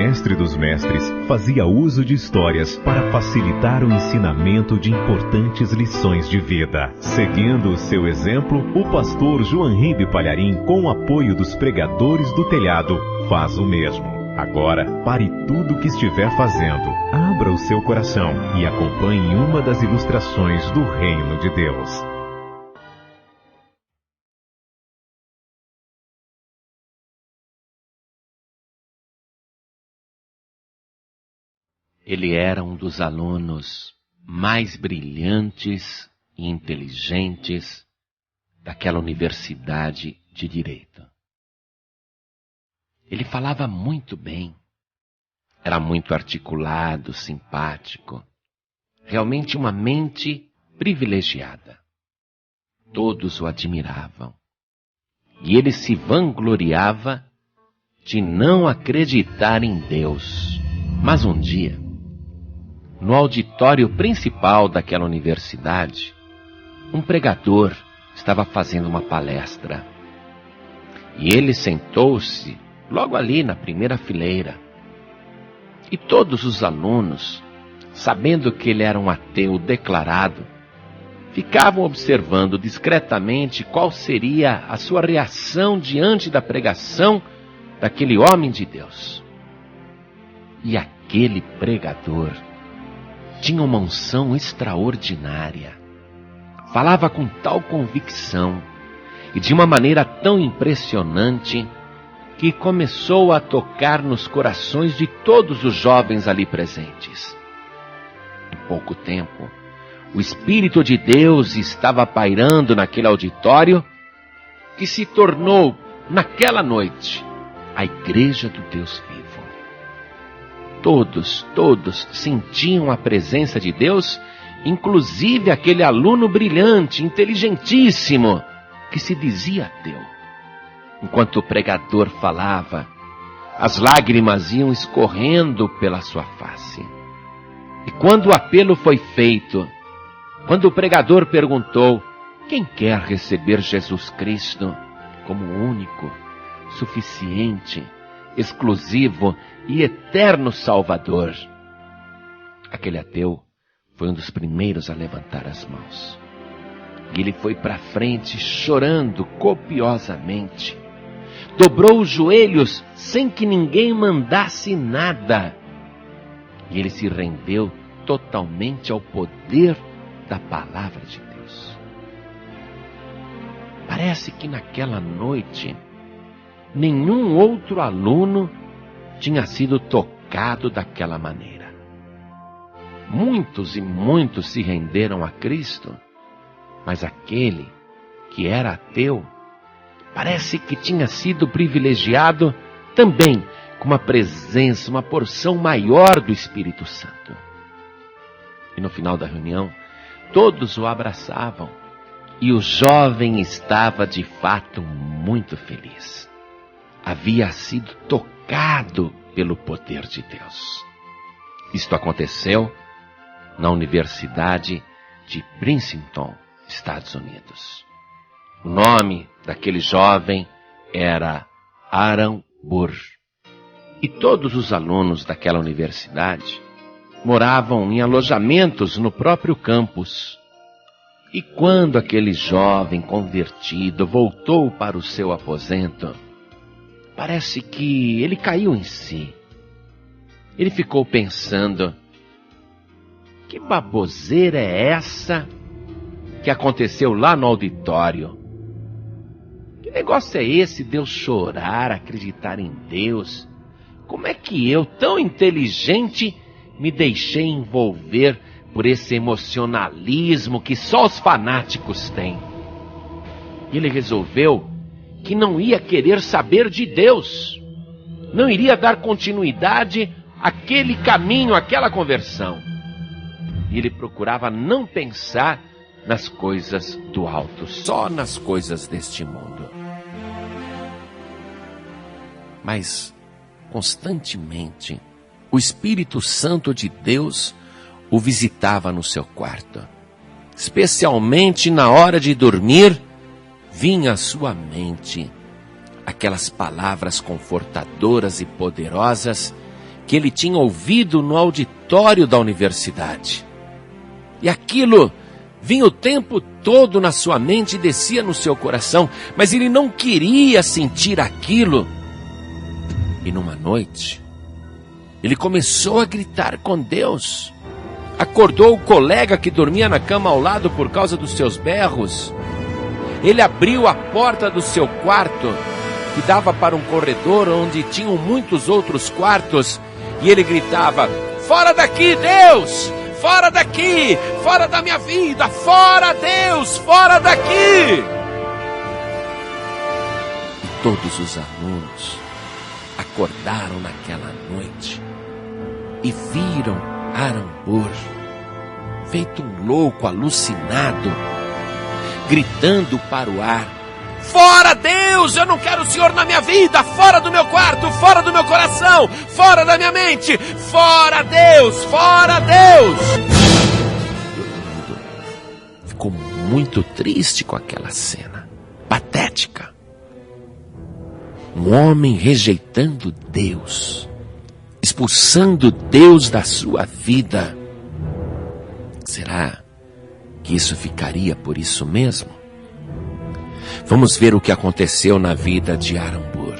mestre dos mestres fazia uso de histórias para facilitar o ensinamento de importantes lições de vida. Seguindo o seu exemplo, o pastor João Ribe Palharim, com o apoio dos pregadores do telhado, faz o mesmo. Agora, pare tudo o que estiver fazendo, abra o seu coração e acompanhe uma das ilustrações do Reino de Deus. Ele era um dos alunos mais brilhantes e inteligentes daquela universidade de Direito. Ele falava muito bem, era muito articulado, simpático, realmente uma mente privilegiada. Todos o admiravam e ele se vangloriava de não acreditar em Deus. Mas um dia, no auditório principal daquela universidade, um pregador estava fazendo uma palestra. E ele sentou-se logo ali na primeira fileira. E todos os alunos, sabendo que ele era um ateu declarado, ficavam observando discretamente qual seria a sua reação diante da pregação daquele homem de Deus. E aquele pregador tinha uma unção extraordinária. Falava com tal convicção e de uma maneira tão impressionante que começou a tocar nos corações de todos os jovens ali presentes. Em pouco tempo, o Espírito de Deus estava pairando naquele auditório que se tornou, naquela noite, a Igreja do Deus Vivo. Todos sentiam a presença de Deus, inclusive aquele aluno brilhante, inteligentíssimo, que se dizia ateu. Enquanto o pregador falava, as lágrimas iam escorrendo pela sua face. E quando o apelo foi feito, quando o pregador perguntou: quem quer receber Jesus Cristo como único, suficiente, exclusivo e eterno Salvador? Aquele ateu foi um dos primeiros a levantar as mãos. E ele foi para frente chorando copiosamente. Dobrou os joelhos sem que ninguém mandasse nada. E ele se rendeu totalmente ao poder da palavra de Deus. Parece que naquela noite nenhum outro aluno tinha sido tocado daquela maneira. Muitos e muitos se renderam a Cristo, mas aquele que era ateu parece que tinha sido privilegiado também com uma presença, uma porção maior do Espírito Santo. E no final da reunião, todos o abraçavam e o jovem estava de fato muito feliz. Havia sido tocado pelo poder de Deus. Isto aconteceu na Universidade de Princeton, Estados Unidos. O nome daquele jovem era Aaron Burr. E todos os alunos daquela universidade moravam em alojamentos no próprio campus. E quando aquele jovem convertido voltou para o seu aposento, parece que ele caiu em si. Ele ficou pensando: que baboseira é essa que aconteceu lá no auditório? Que negócio é esse de eu chorar, acreditar em Deus? Como é que eu, tão inteligente, me deixei envolver por esse emocionalismo que só os fanáticos têm? E ele resolveu que não ia querer saber de Deus, não iria dar continuidade àquele caminho, àquela conversão. E ele procurava não pensar nas coisas do alto, só nas coisas deste mundo. Mas, constantemente, o Espírito Santo de Deus o visitava no seu quarto. Especialmente na hora de dormir, vinha à sua mente aquelas palavras confortadoras e poderosas que ele tinha ouvido no auditório da universidade. E aquilo vinha o tempo todo na sua mente e descia no seu coração, mas ele não queria sentir aquilo. E numa noite, ele começou a gritar com Deus. Acordou o colega que dormia na cama ao lado por causa dos seus berros. Ele abriu a porta do seu quarto, que dava para um corredor onde tinham muitos outros quartos, e ele gritava: fora daqui, Deus! Fora daqui! Fora da minha vida! Fora, Deus! Fora daqui! E todos os alunos acordaram naquela noite e viram Arambur, feito um louco, alucinado, gritando para o ar: fora, Deus! Eu não quero o Senhor na minha vida! Fora do meu quarto! Fora do meu coração! Fora da minha mente! Fora, Deus! Fora, Deus! Todo mundo ficou muito triste com aquela cena patética. Um homem rejeitando Deus, expulsando Deus da sua vida. Será que isso ficaria por isso mesmo? Vamos ver o que aconteceu na vida de Arambur.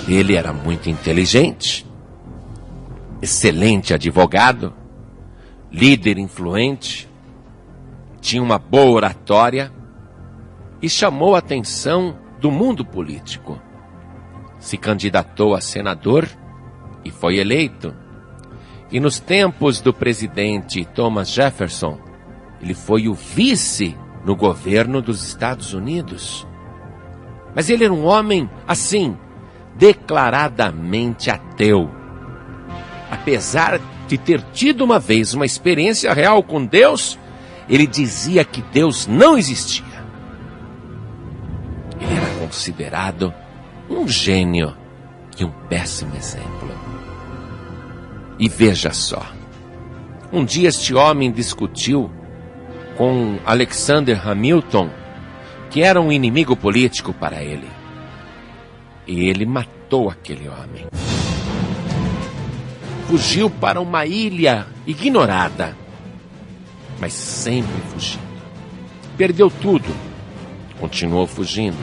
Ele era muito inteligente, excelente advogado, líder influente, tinha uma boa oratória e chamou a atenção do mundo político. Se candidatou a senador e foi eleito. E nos tempos do presidente Thomas Jefferson, ele foi o vice no governo dos Estados Unidos. Mas ele era um homem, assim, declaradamente ateu. Apesar de ter tido uma vez uma experiência real com Deus, ele dizia que Deus não existia. Ele era considerado um gênio e um péssimo exemplo. E veja só, um dia este homem discutiu com Alexander Hamilton, que era um inimigo político para ele. E ele matou aquele homem. Fugiu para uma ilha ignorada, mas sempre fugindo. Perdeu tudo, continuou fugindo.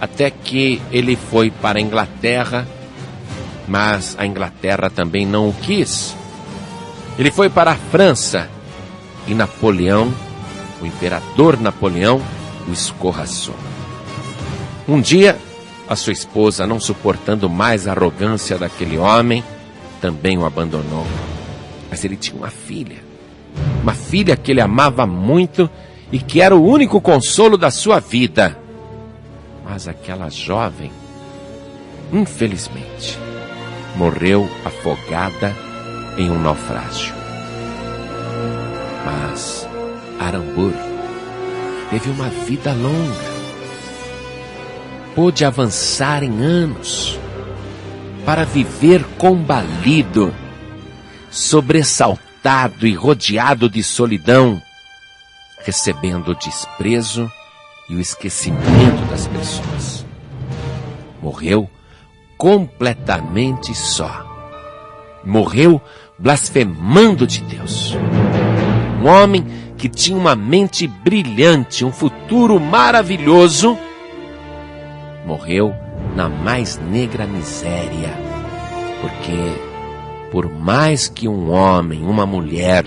Até que ele foi para a Inglaterra, mas a Inglaterra também não o quis. Ele foi para a França e Napoleão, o imperador Napoleão, o escorraçou. Um dia, a sua esposa, não suportando mais a arrogância daquele homem, também o abandonou. Mas ele tinha uma filha que ele amava muito e que era o único consolo da sua vida. Mas aquela jovem, infelizmente, morreu afogada em um naufrágio. Mas Arambur teve uma vida longa. Pôde avançar em anos para viver combalido, sobressaltado e rodeado de solidão, recebendo o desprezo e o esquecimento das pessoas. Morreu completamente só. Morreu blasfemando de Deus. Um homem que tinha uma mente brilhante, um futuro maravilhoso, morreu na mais negra miséria. Porque por mais que um homem, uma mulher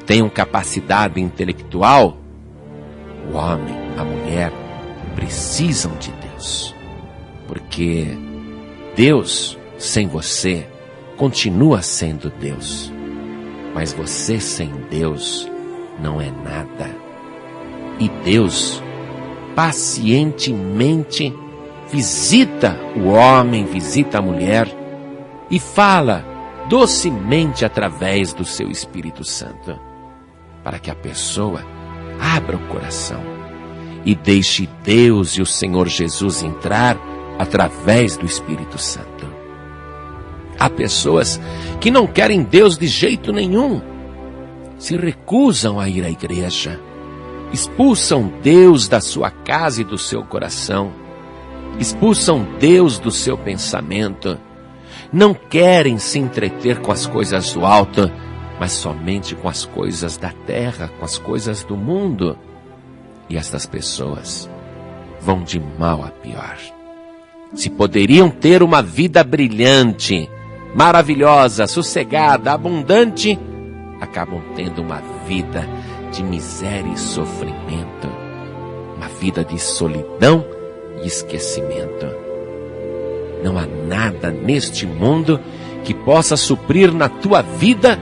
tenham capacidade intelectual, o homem, a mulher precisam de Deus. Porque Deus, sem você, continua sendo Deus. Mas você sem Deus não é nada. E Deus pacientemente visita o homem, visita a mulher e fala docemente através do seu Espírito Santo, para que a pessoa abra o coração e deixe Deus e o Senhor Jesus entrar através do Espírito Santo. Há pessoas que não querem Deus de jeito nenhum, se recusam a ir à igreja, expulsam Deus da sua casa e do seu coração, expulsam Deus do seu pensamento, não querem se entreter com as coisas do alto, mas somente com as coisas da terra, com as coisas do mundo. E estas pessoas vão de mal a pior. Se poderiam ter uma vida brilhante, maravilhosa, sossegada, abundante, acabam tendo uma vida de miséria e sofrimento, uma vida de solidão e esquecimento. Não há nada neste mundo que possa suprir na tua vida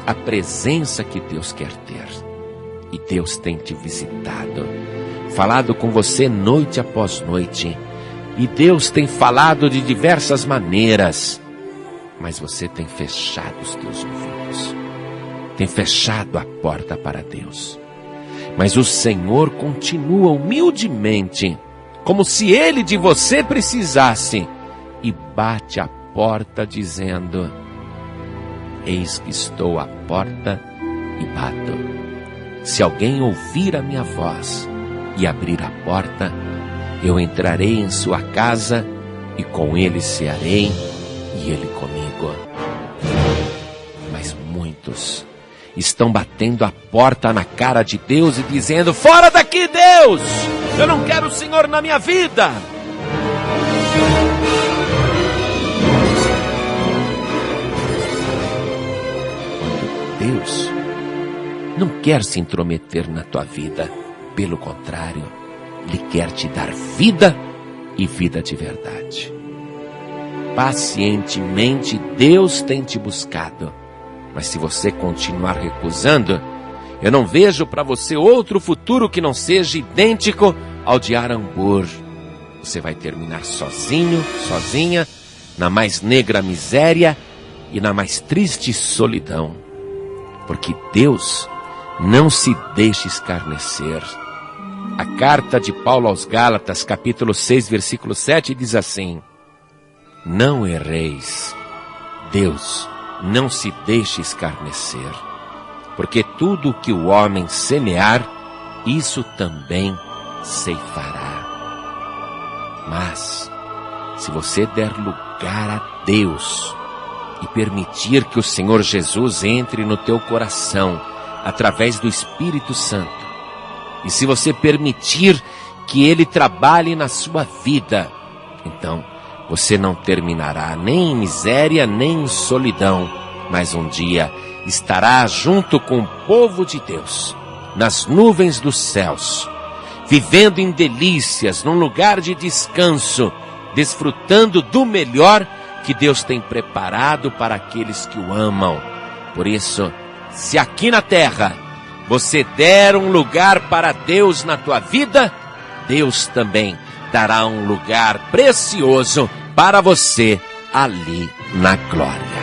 a presença que Deus quer ter. E Deus tem te visitado, falado com você noite após noite. E Deus tem falado de diversas maneiras, mas você tem fechado os teus ouvidos, tem fechado a porta para Deus. Mas o Senhor continua humildemente, como se Ele de você precisasse, e bate a porta dizendo: eis que estou à porta e bato. Se alguém ouvir a minha voz e abrir a porta, eu entrarei em sua casa e com ele cearei e ele comigo. Mas muitos estão batendo a porta na cara de Deus e dizendo: fora daqui, Deus! Eu não quero o Senhor na minha vida! Quando Deus não quer se intrometer na tua vida, pelo contrário, Ele quer te dar vida e vida de verdade. Pacientemente Deus tem te buscado, mas se você continuar recusando, eu não vejo para você outro futuro que não seja idêntico ao de Arambur. Você vai terminar sozinho, sozinha, na mais negra miséria e na mais triste solidão. Porque Deus não se deixa escarnecer. A carta de Paulo aos Gálatas, capítulo 6, versículo 7, diz assim: não erreis, Deus não se deixa escarnecer, porque tudo o que o homem semear, isso também ceifará. Mas, se você der lugar a Deus e permitir que o Senhor Jesus entre no teu coração através do Espírito Santo, e se você permitir que Ele trabalhe na sua vida, então você não terminará nem em miséria, nem em solidão, mas um dia estará junto com o povo de Deus, nas nuvens dos céus, vivendo em delícias, num lugar de descanso, desfrutando do melhor que Deus tem preparado para aqueles que o amam. Por isso, se aqui na terra você der um lugar para Deus na tua vida, Deus também dará um lugar precioso para você ali na glória.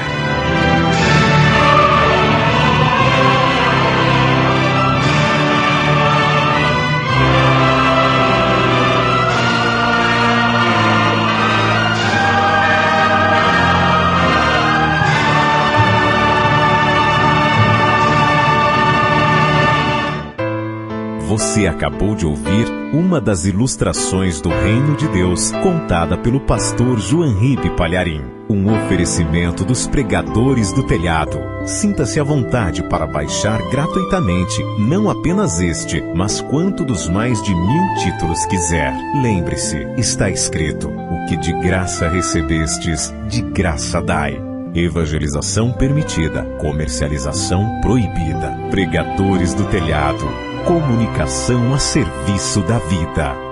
Você acabou de ouvir uma das ilustrações do Reino de Deus, contada pelo pastor Joanribe Palharim. Um oferecimento dos Pregadores do Telhado. Sinta-se à vontade para baixar gratuitamente, não apenas este, mas quanto dos mais de 1000 títulos quiser. Lembre-se, está escrito: o que de graça recebestes, de graça dai. Evangelização permitida, comercialização proibida. Pregadores do Telhado. Comunicação a serviço da vida.